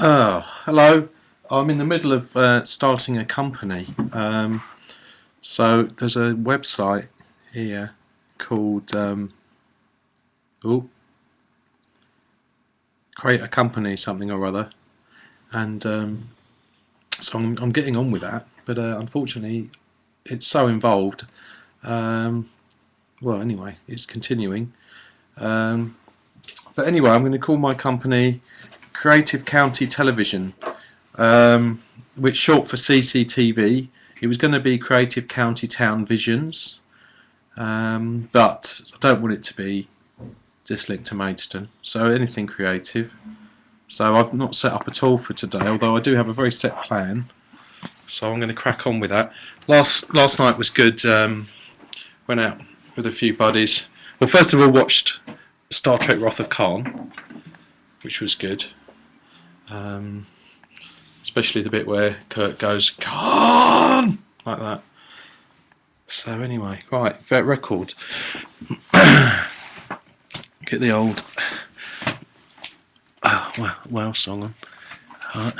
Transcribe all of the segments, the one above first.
Oh, hello. I'm in the middle of starting a company. So there's a website here called oh, Create a Company something or other, and so I'm getting on with that. But unfortunately, it's so involved. Um, well, anyway, it's continuing. Um, but anyway, I'm going to call my company Creative County Television, um, which short for CCTV. It was going to be Creative County Town Visions, but I don't want it to be just linked to Maidstone. So anything creative. So I've not set up at all for today, although I do have a very set plan. So I'm going to crack on with that. Last night was good. Went out with a few buddies. Well, first of all, watched Star Trek: Wrath of Khan, which was good. Um, Especially the bit where Kirk goes Khan like that. So anyway, right, Vet Record. Get the old wow song on. Right.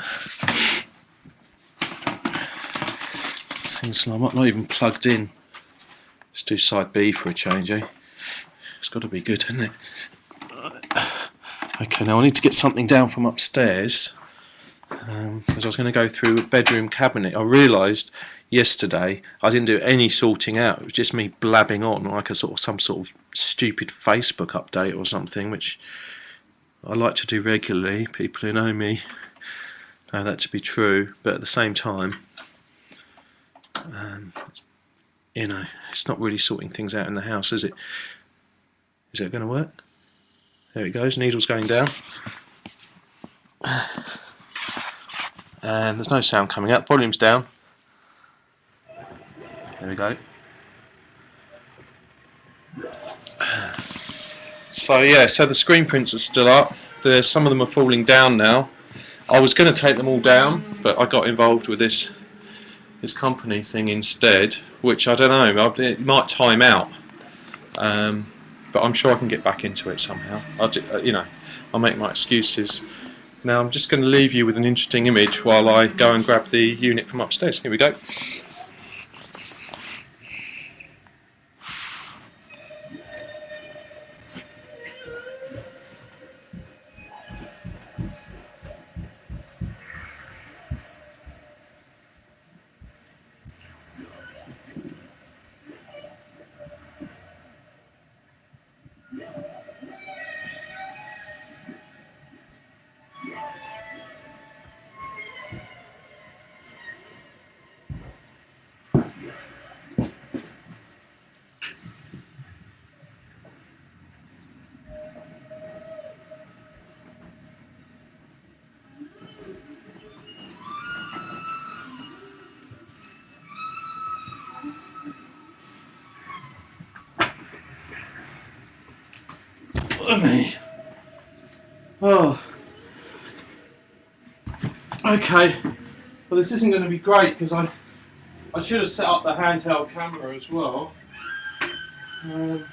Seems like I'm not even plugged in. Let's do side B for a change, eh? It's got to be good, hasn't it? Okay, now I need to get something down from upstairs. Because I was going to go through a bedroom cabinet. I realised yesterday I didn't do any sorting out. It was just me blabbing on like some sort of stupid Facebook update or something, which I like to do regularly. People who know me know that to be true, but at the same time, it's not really sorting things out in the house, is it? Is it going to work? There it goes. Needle's going down. And there's no sound coming up. Volume's down. There we go. So yeah, so the screen prints are still up. Some of them are falling down now. I was going to take them all down, but I got involved with this company thing instead, which I don't know. It might time out, but I'm sure I can get back into it somehow. I'll make my excuses. Now I'm just going to leave you with an interesting image while I go and grab the unit from upstairs. Here we go. Me. Oh. Okay. Well, this isn't going to be great because I should have set up the handheld camera as well. Anyway,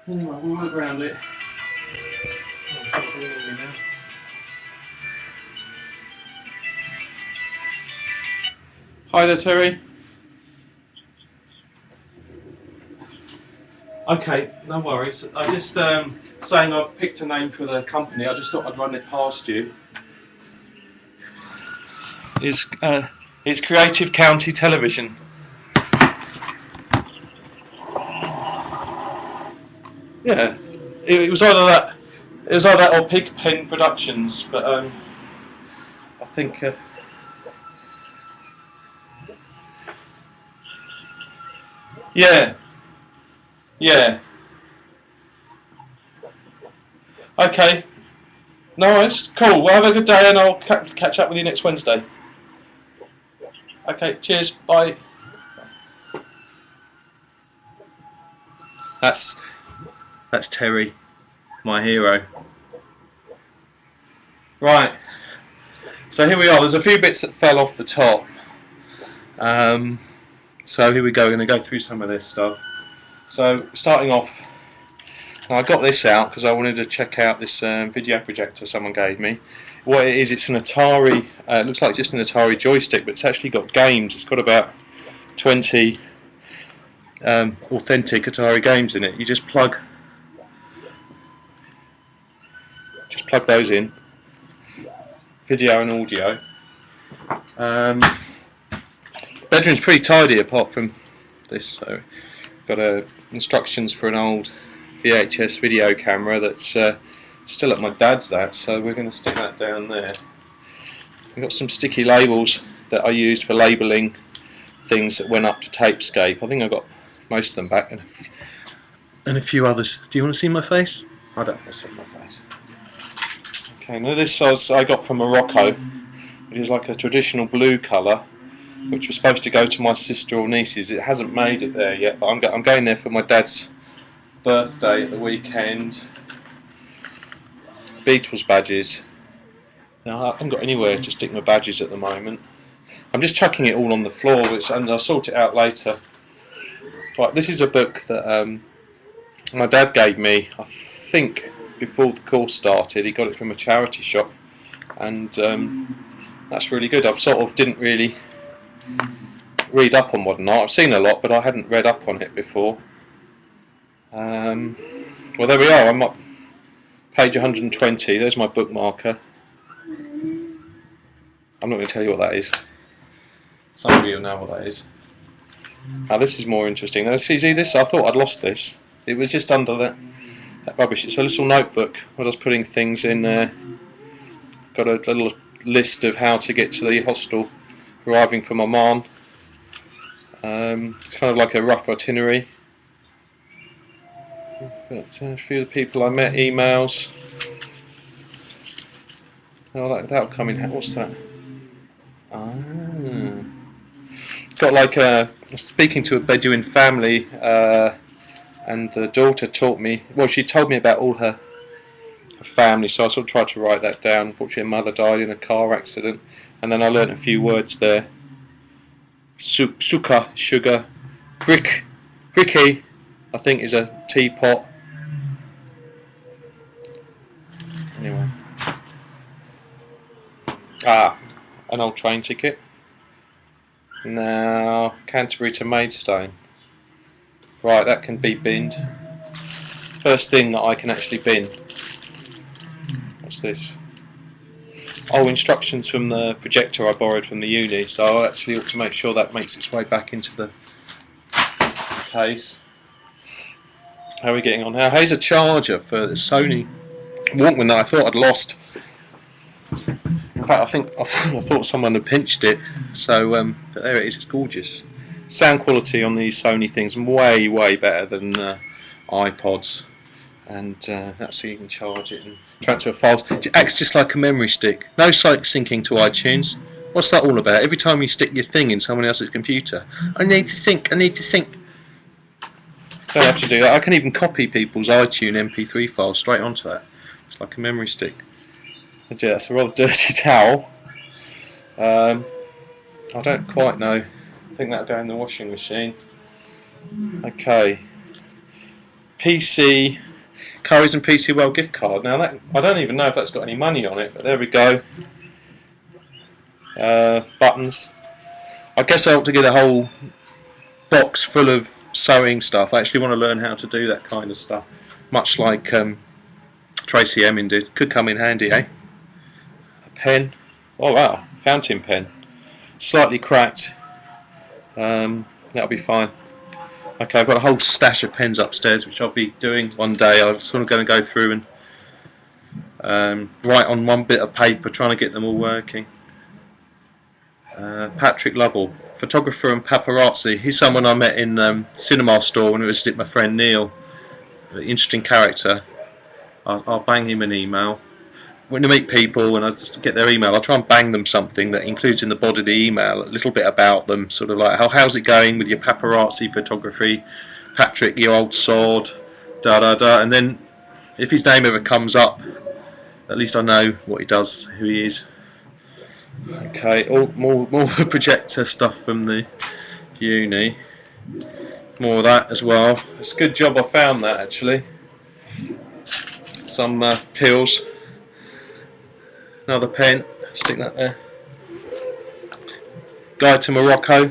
we'll work around it. Oh, someone's ringing me now. Hi there, Terry. Okay, no worries. I just saying I've picked a name for the company. I just thought I'd run it past you. It's Creative County Television. Yeah, it was either that. It was either that or Pigpen Productions, but I think. Yeah, yeah. Okay. No, it's cool. Well, have a good day, and I'll catch up with you next Wednesday. Okay. Cheers. Bye. That's Terry, my hero. Right. So here we are. There's a few bits that fell off the top. So here we go. We're going to go through some of this stuff. So starting off, I got this out because I wanted to check out this video projector someone gave me. What it is, it's an Atari, it looks like just an Atari joystick, but it's actually got games. It's got about 20 authentic Atari games in it. You just plug those in, video and audio. The bedroom's pretty tidy apart from this, so got instructions for an old VHS video camera that's still at my dad's, so we're going to stick that down there. We've got some sticky labels that I used for labelling things that went up to Tapescape. I think I got most of them back, and a few others. Do you want to see my face? I don't want to see my face. Okay, now this I got from Morocco, which is like a traditional blue colour, which was supposed to go to my sister or nieces. It hasn't made it there yet, but I'm going there for my dad's birthday at the weekend. Beatles badges. Now I haven't got anywhere to stick my badges at the moment. I'm just chucking it all on the floor, and I'll sort it out later. Right, this is a book that my dad gave me, I think, before the course started. He got it from a charity shop, and that's really good. I've sort of didn't really read up on modern art. I've seen a lot, but I hadn't read up on it before. Well, there we are. I'm up page 120. There's my bookmarker. I'm not going to tell you what that is. Some of you will know what that is. Now this is more interesting. Now see this? I thought I'd lost this. It was just under that rubbish. It's a little notebook where I was putting things in there. Got a little list of how to get to the hostel, arriving from Oman. It's kind of like a rough itinerary. But a few of the people I met, emails. Oh, that'll come in. What's that? Ah. Got like speaking to a Bedouin family, and the daughter taught me. Well, she told me about all her family, so I sort of tried to write that down. Unfortunately, her mother died in a car accident, and then I learnt a few words there. Suka, sugar. Bricky, I think, is a teapot. Anyway. An old train ticket. Now, Canterbury to Maidstone. Right, that can be binned. First thing that I can actually bin. What's this? Oh, instructions from the projector I borrowed from the uni, so I actually ought to make sure that makes its way back into the case. How are we getting on? Now, here's a charger for the Sony Walkman that I thought I'd lost. In fact, I thought someone had pinched it. So, but there it is. It's gorgeous. Sound quality on these Sony things way better than iPods, and that's so you can charge it and transfer files. It acts just like a memory stick. No syncing to iTunes. What's that all about? Every time you stick your thing in someone else's computer, I need to think. Don't have to do that. I can even copy people's iTunes MP3 files straight onto that. It's like a memory stick. But yeah, that's a rather dirty towel. I don't quite know. I think that'll go in the washing machine. Okay. PC Currys and PC World gift card. Now that I don't even know if that's got any money on it, but there we go. Buttons. I guess I ought to get a whole box full of sewing stuff. I actually want to learn how to do that kind of stuff, much like Tracy Emin did. Could come in handy, eh? A pen. Oh wow, fountain pen. Slightly cracked. That'll be fine. Okay, I've got a whole stash of pens upstairs, which I'll be doing one day. I'm sort of going to go through and write on one bit of paper, trying to get them all working. Patrick Lovell, photographer and paparazzi. He's someone I met in Cinema Store when I visited my friend Neil. Interesting character. I'll bang him an email. When I meet people and I just get their email, I'll try and bang them something that includes in the body of the email a little bit about them, sort of like how's it going with your paparazzi photography, Patrick, you old sod, and then if his name ever comes up, at least I know what he does, who he is. Okay, more projector stuff from the uni, more of that as well. It's a good job I found that actually. some pills, another pen, stick that there. Guide to Morocco.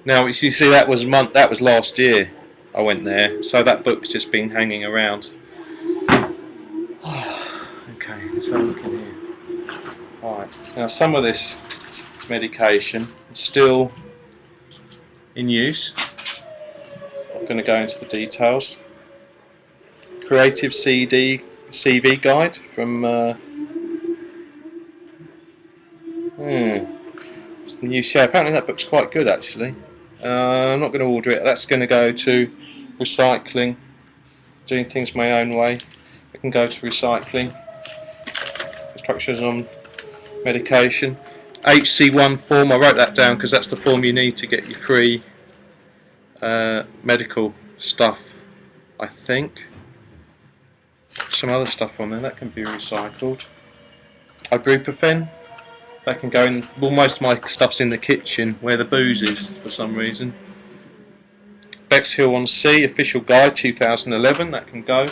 Now you see that was last year I went there, so that book's just been hanging around. Okay, let's have a look in here. Alright, now some of this medication is still in use. I'm going to go into the details. Creative CV guide from new share. Apparently that book's quite good actually. I'm not going to order it. That's going to go to recycling. Doing things my own way. I can go to recycling. Instructions on medication. HC1 form. I wrote that down because that's the form you need to get your free medical stuff. I think. Some other stuff on there that can be recycled. Ibuprofen. That can go in. Well, most of my stuff's in the kitchen where the booze is for some reason. Bexhill-on-Sea official guide 2011. That can go.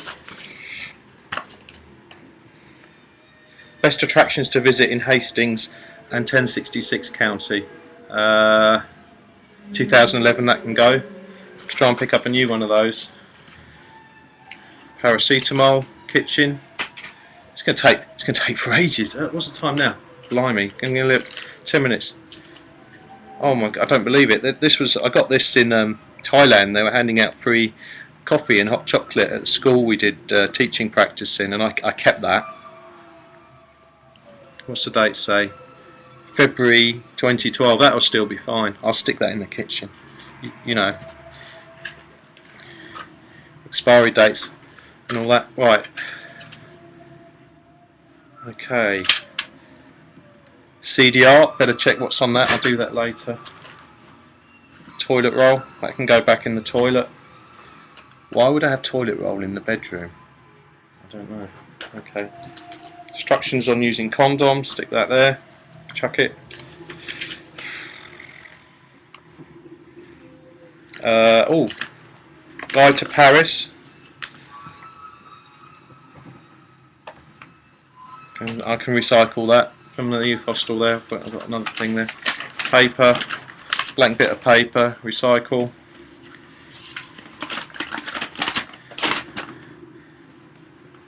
Best attractions to visit in Hastings and 1066 County. 2011. That can go. Let's try and pick up a new one of those. Paracetamol kitchen. It's going to take for ages. What's the time now? Blimey, give me a look. 10 minutes. Oh my god, I don't believe it. I got this in Thailand. They were handing out free coffee and hot chocolate at the school we did teaching practice in, and I kept that. What's the date say? February 2012. That'll still be fine. I'll stick that in the kitchen. You know. Expiry dates and all that. Right. Okay. CDR, better check what's on that. I'll do that later. Toilet roll, that can go back in the toilet. Why would I have toilet roll in the bedroom? I don't know. Okay. Instructions on using condoms, stick that there. Chuck it. Guide to Paris. I can recycle that from the youth hostel there. I've got another thing there. Paper, blank bit of paper, recycle.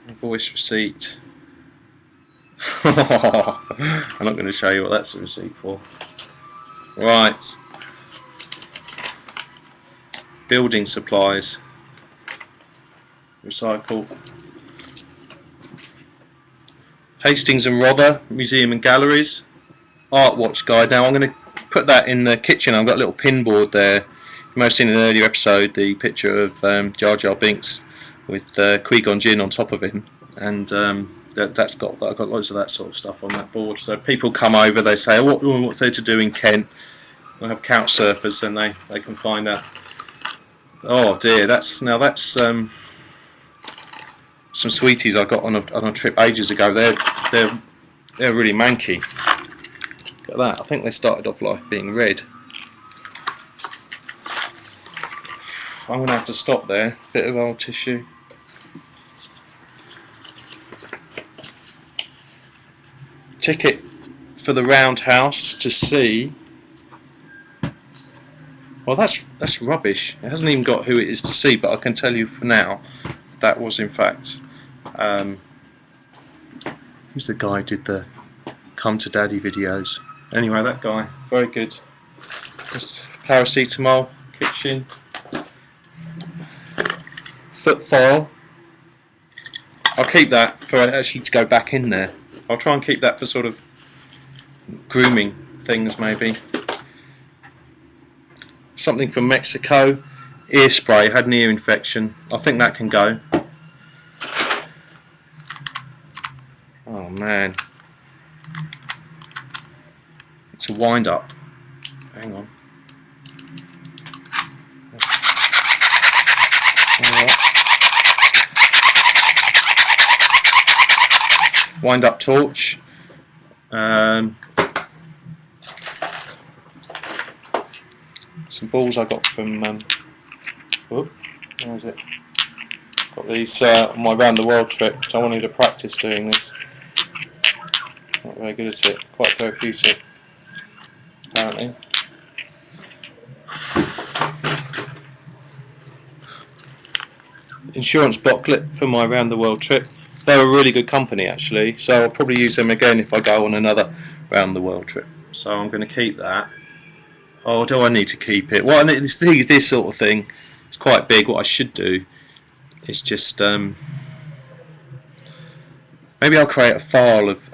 Invoice receipt. I'm not going to show you what that's a receipt for. Right. Building supplies. Recycle. Hastings and Rother Museum and Galleries. Art Watch Guide. Now I'm going to put that in the kitchen. I've got a little pin board there. You may have seen in an earlier episode the picture of Jar Jar Binks with Qui-Gon Jinn on top of him, and I've got loads of that sort of stuff on that board. So people come over, they say, what's there to do in Kent? I have couch surfers, and they can find out. Oh dear, that's some sweeties I got on a trip ages ago. They're really manky. Look at that. I think they started off life being red. I'm going to have to stop there. Bit of old tissue. Ticket for the Roundhouse to see. Well, that's rubbish. It hasn't even got who it is to see, but I can tell you for now that was in fact. Who's the guy who did the Come to Daddy videos? Anyway, that guy, very good. Just paracetamol, kitchen, foot file. I'll keep that for actually to go back in there. I'll try and keep that for sort of grooming things maybe. Something from Mexico, ear spray, had an ear infection. I think that can go. Oh man. It's a wind up. Hang on. Wind up torch. Some balls I got from where is it? Got these on my round the world trip, so I wanted to practice doing this. Not very good at it, quite therapeutic, apparently. Insurance booklet for my round the world trip. They're a really good company actually, so I'll probably use them again if I go on another round the world trip. So I'm going to keep that. Oh, do I need to keep it? Well, this sort of thing, it's quite big. What I should do is just maybe I'll create a file of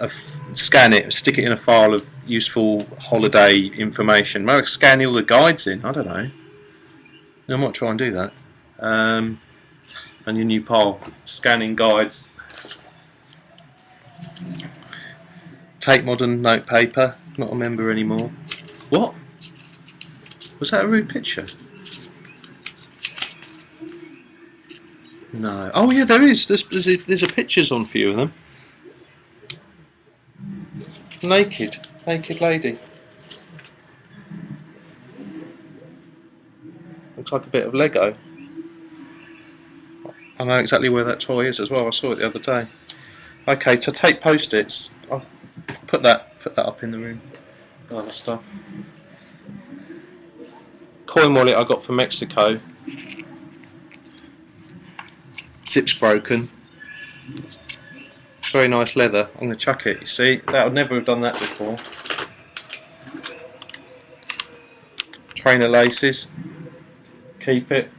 scan it, stick it in a file of useful holiday information. Maybe I'll scan all the guides in. I don't know. I might try and do that. And your new pile, scanning guides. Tate Modern note paper. Not a member anymore. What? Was that a rude picture? No. Oh yeah, there is. There's a pictures on a few of them. Naked lady. Looks like a bit of Lego. I know exactly where that toy is as well. I saw it the other day. Okay, to take post-its, I'll put that up in the room. Other stuff. Coin wallet I got from Mexico. Zip's broken. It's very nice leather. I'm going to chuck it. You see, that would never have done that before. Trainer laces. Keep it.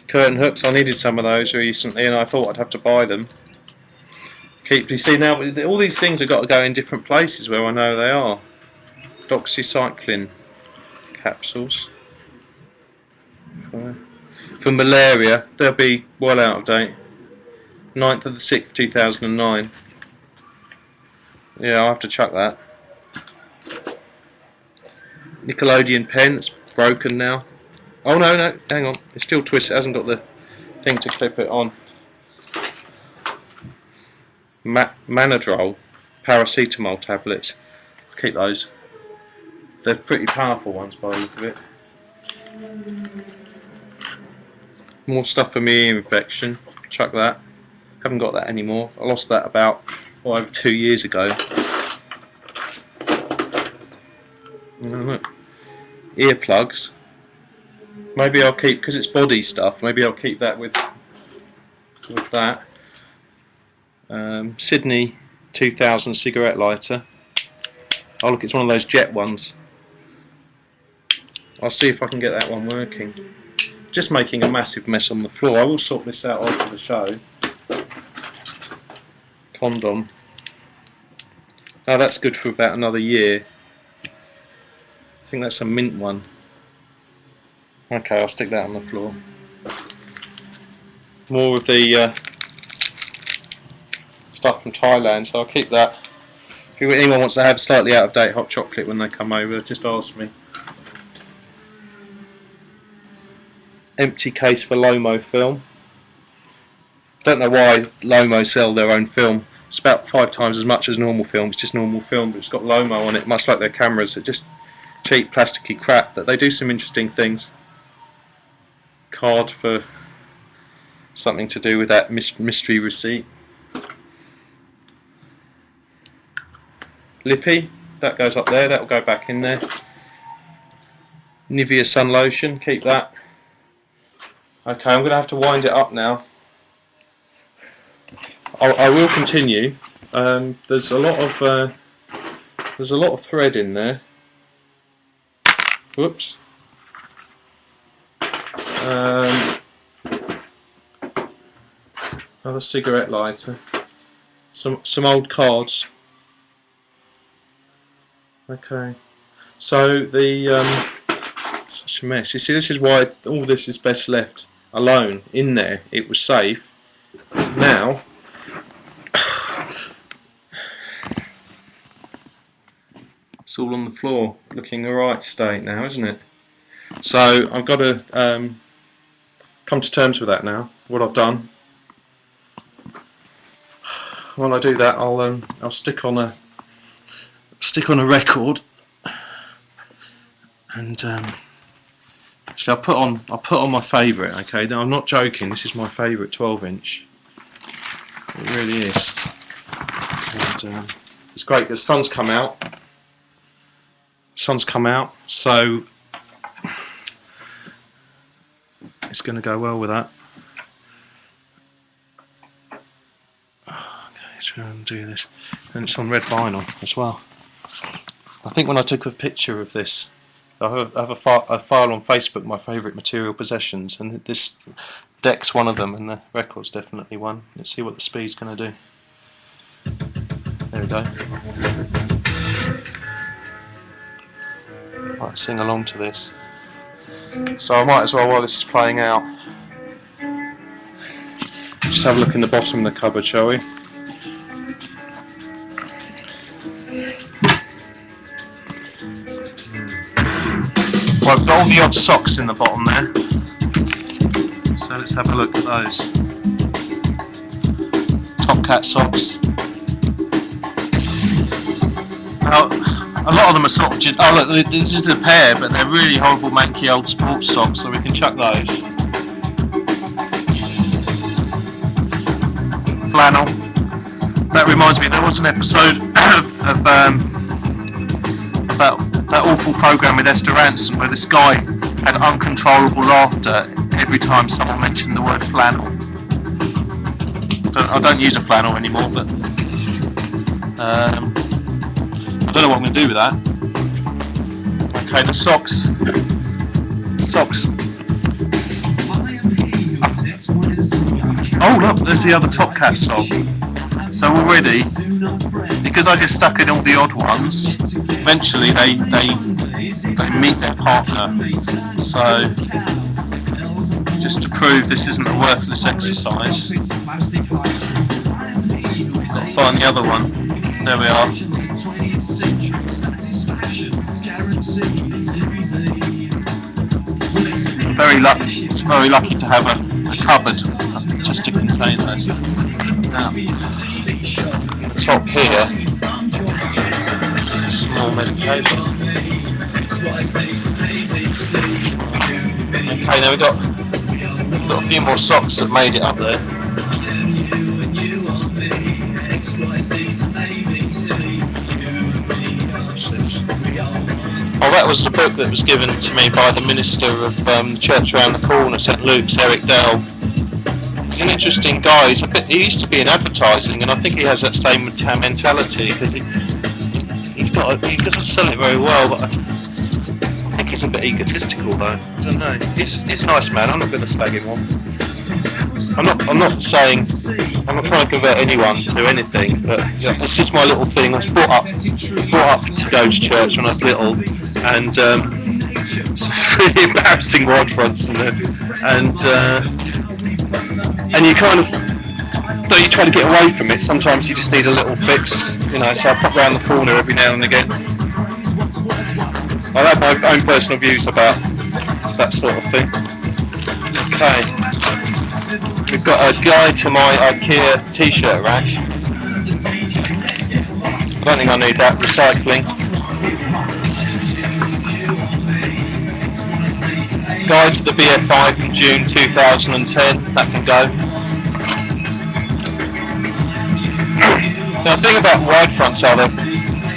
Curtain hooks. I needed some of those recently, and I thought I'd have to buy them. Keep. You see now, all these things have got to go in different places where I know they are. Doxycycline capsules. For malaria, they'll be well out of date. 9th of the 6th, 2009. Yeah, I'll have to chuck that. Nickelodeon pen, it's broken now. Oh no, hang on. It's still twisted, it hasn't got the thing to clip it on. Manadrol, paracetamol tablets. Keep those. They're pretty powerful ones by the look of it. More stuff for me, infection. Chuck that. Haven't got that anymore. I lost that about over 2 years ago. Look. Earplugs. Maybe I'll keep, because it's body stuff, maybe I'll keep that with that. Sydney 2000 cigarette lighter. Oh look, it's one of those jet ones. I'll see if I can get that one working. Just making a massive mess on the floor. I will sort this out after the show. Condom. Oh, that's good for about another year. I think that's a mint one. Okay, I'll stick that on the floor. More of the stuff from Thailand, so I'll keep that. If anyone wants to have slightly out of date hot chocolate when they come over, just ask me. Empty case for Lomo film. Don't know why Lomo sell their own film. It's about 5 times as much as normal film. It's just normal film, but it's got Lomo on it, much like their cameras. They're just cheap, plasticky crap, but they do some interesting things. Card for something to do with that mystery receipt. Lippy, that goes up there, that will go back in there. Nivea sun lotion, keep that. Okay, I'm going to have to wind it up now. I will continue. There's a lot of thread in there. Whoops. Another cigarette lighter. Some old cards. Okay. So such a mess. You see, this is why all this is best left alone in there. It was safe. Now it's all on the floor, looking the right state now, isn't it? So I've got to come to terms with that now. What I've done. While I do that, I'll stick on a record and Actually, I put on my favourite. Okay, no, I'm not joking. This is my favourite 12-inch. It really is. And, it's great because the sun's come out. So it's going to go well with that. Okay, try and do this, and it's on red vinyl as well. I think when I took a picture of this, I have a file on Facebook, my favourite material possessions, and this deck's one of them, and the record's definitely one. Let's see what the speed's going to do. There we go. Might sing along to this. So I might as well, while this is playing out, just have a look in the bottom of the cupboard, shall we? Well, I've got all the odd socks in the bottom there. So let's have a look at those. Top Cat socks. Now, a lot of them are sort of just, oh look, this is a pair, but they're really horrible manky old sports socks, so we can chuck those. Flannel. That reminds me, there was an episode of that awful programme with Esther Ranson where this guy had uncontrollable laughter every time someone mentioned the word flannel. I don't use a flannel anymore, but I don't know what I'm going to do with that. Okay, the socks. Oh look, there's the other Top Cat sock. So already, because I just stuck in all the odd ones, eventually they meet their partner. So just to prove this isn't a worthless exercise, got to find the other one. There we are. Very lucky to have a cupboard just to contain those. Now, the top here, small medication. Okay, now we've got a few more socks that made it up there. Oh, that was the book that was given to me by the minister of the church around the corner, St Luke's, Eric Dell. He's an interesting guy. He used to be in advertising, and I think he has that same mentality because he doesn't sell it very well. But I think he's a bit egotistical, though. I don't know. He's a nice man. I'm not going to slag him off. I'm not trying to convert anyone to anything, but yeah, this is my little thing. I was brought up to go to church when I was little, and it's really embarrassing wide fronts and you kind of, though you try to get away from it, sometimes you just need a little fix, you know. So I pop round the corner every now and again. I have my own personal views about that sort of thing. Okay. We've got a guide to my IKEA t-shirt rack. I don't think I need that. Recycling. Guide to the BFI from June 2010. That can go. Now the thing about wide fronts are that,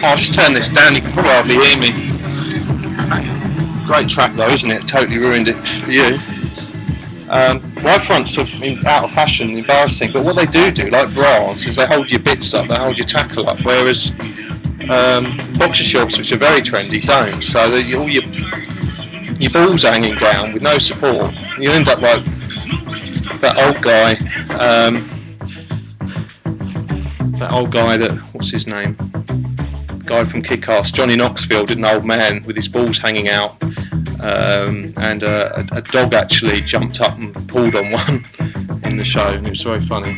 I'll just turn this down, you can probably hardly hear me. Great track though, isn't it? Totally ruined it for you. Wide fronts are out of fashion and embarrassing, but what they do, like bras, is they hold your bits up, they hold your tackle up, whereas boxer shorts, which are very trendy, don't. So all your balls are hanging down with no support. You end up like that old guy, what's his name? Guy from Kick-Ass, Johnny Knoxville, did an old man with his balls hanging out. And a dog actually jumped up and pulled on one in the show, and it was very funny.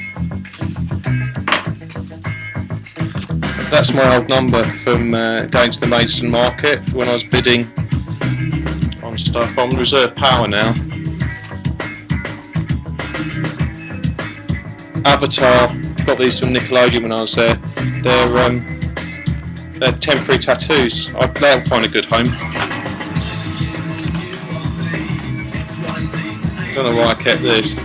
That's my old number from going to the Maidstone market when I was bidding on stuff. I'm Reserve Power now. Avatar, got these from Nickelodeon when I was there. They're temporary tattoos. They'll find a good home. Don't know why I kept this.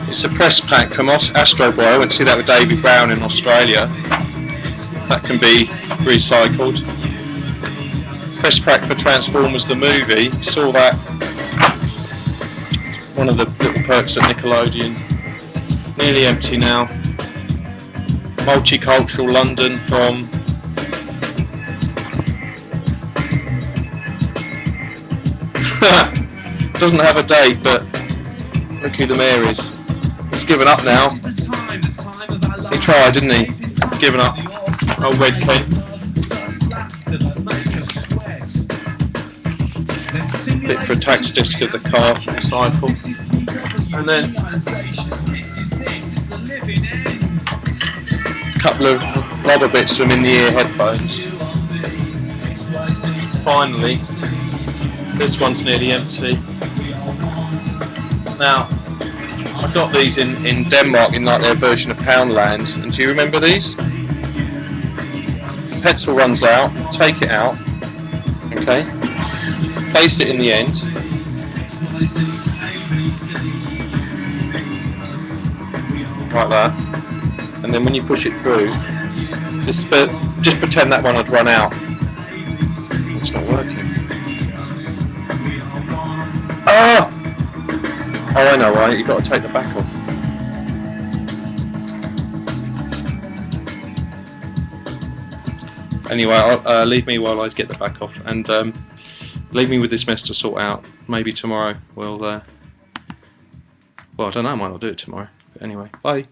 It's a press pack from Astro Boy. I went to see that with David Brown in Australia. That can be recycled. Press pack for Transformers the movie. Saw that. One of the little perks at Nickelodeon. Nearly empty now. Multicultural London from doesn't have a date, but look who the mayor is. He's given up now. He tried, didn't he? Given up. Oh, Red Kent. Bit for a tax disc of the car cycle. And then a couple of rubber bits from in-the-ear headphones. Finally, this one's nearly empty. Now, I got these in Denmark in like their version of Poundland, and do you remember these? The pencil runs out, take it out, okay, place it in the end, like that, and then when you push it through, just pretend that one had run out. It's not working. Ah! Oh, I know, right? You've got to take the back off. Anyway, leave me while I get the back off, and leave me with this mess to sort out. Maybe tomorrow we'll. Well, I don't know. I might not do it tomorrow. But anyway, bye.